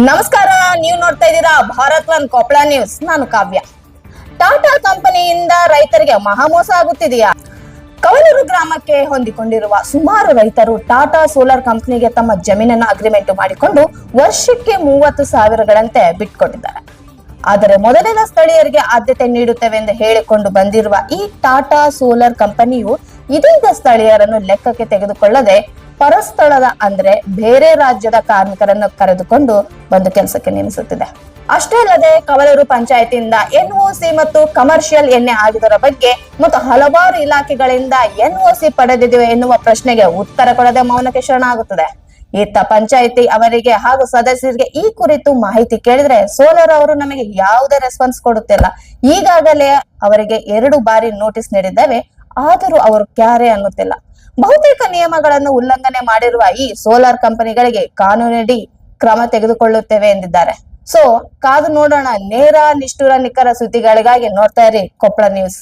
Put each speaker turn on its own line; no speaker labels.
ನಮಸ್ಕಾರ, ನೀವು ನೋಡ್ತಾ ಇದ್ದೀರಾ ಭಾರತ್ ಒನ್ ಕೊಪ್ಪಳ ನ್ಯೂಸ್. ನಾನು ಕಾವ್ಯ. ಟಾಟಾ ಕಂಪನಿಯಿಂದ ರೈತರಿಗೆ ಮಹಾಮೋಸ ಆಗುತ್ತಿದೆಯಾ? ಕವಲೂರು ಗ್ರಾಮಕ್ಕೆ ಹೊಂದಿಕೊಂಡಿರುವ ಸುಮಾರು ರೈತರು ಟಾಟಾ ಸೋಲಾರ್ ಕಂಪನಿಗೆ ತಮ್ಮ ಜಮೀನನ್ನ ಅಗ್ರಿಮೆಂಟ್ ಮಾಡಿಕೊಂಡು ವರ್ಷಕ್ಕೆ 30,000ಗಳಂತೆ ಬಿಟ್ಕೊಟ್ಟಿದ್ದಾರೆ. ಆದರೆ ಮೊದಲಿನ ಸ್ಥಳೀಯರಿಗೆ ಆದ್ಯತೆ ನೀಡುತ್ತೇವೆ ಎಂದು ಹೇಳಿಕೊಂಡು ಬಂದಿರುವ ಈ ಟಾಟಾ ಸೋಲಾರ್ ಕಂಪನಿಯು ಇದೀಗ ಸ್ಥಳೀಯರನ್ನು ಲೆಕ್ಕಕ್ಕೆ ತೆಗೆದುಕೊಳ್ಳದೆ ಪರಸ್ಥಳದ ಅಂದ್ರೆ ಬೇರೆ ರಾಜ್ಯದ ಕಾರ್ಮಿಕರನ್ನು ಕರೆದುಕೊಂಡು ಬಂದು ಕೆಲಸಕ್ಕೆ ನೇಮಿಸುತ್ತಿದೆ. ಅಷ್ಟೇ ಅಲ್ಲದೆ ಕವಲೂರು ಪಂಚಾಯತಿಯಿಂದ ಎನ್ಒಸಿ ಮತ್ತು ಕಮರ್ಷಿಯಲ್ ಎಣ್ಣೆ ಆಗಿದರ ಬಗ್ಗೆ ಮತ್ತು ಹಲವಾರು ಇಲಾಖೆಗಳಿಂದ ಎನ್ಒಸಿ ಪಡೆದಿದೆ ಎನ್ನುವ ಪ್ರಶ್ನೆಗೆ ಉತ್ತರ ಕೊಡದೆ ಮೌನಕ್ಕೆ ಶರಣಾಗುತ್ತದೆ. ಇತ್ತ ಪಂಚಾಯಿತಿ ಅವರಿಗೆ ಹಾಗೂ ಸದಸ್ಯರಿಗೆ ಈ ಕುರಿತು ಮಾಹಿತಿ ಕೇಳಿದ್ರೆ ಸೋಲಾರ್ ಅವರು ನಮಗೆ ಯಾವುದೇ ರೆಸ್ಪಾನ್ಸ್ ಕೊಡುತ್ತಿಲ್ಲ. ಈಗಾಗಲೇ ಅವರಿಗೆ 2 ಬಾರಿ ನೋಟಿಸ್ ನೀಡಿದ್ದೇವೆ, ಆದರೂ ಅವರು ಕ್ಯಾರೆ ಅನ್ನುತ್ತಿಲ್ಲ. ಬಹುತೇಕ ನಿಯಮಗಳನ್ನು ಉಲ್ಲಂಘನೆ ಮಾಡಿರುವ ಈ ಸೋಲಾರ್ ಕಂಪನಿಗಳಿಗೆ ಕಾನೂನಿನಡಿ ಕ್ರಮ ತೆಗೆದುಕೊಳ್ಳುತ್ತೇವೆ ಎಂದಿದ್ದಾರೆ. ಸೊ ಕಾದು ನೋಡೋಣ. ನೇರ ನಿಷ್ಠುರ ನಿಖರ ಸುದ್ದಿಗಳಿಗಾಗಿ ನೋಡ್ತಾ ಇರಿ ಕೊಪ್ಪಳ ನ್ಯೂಸ್.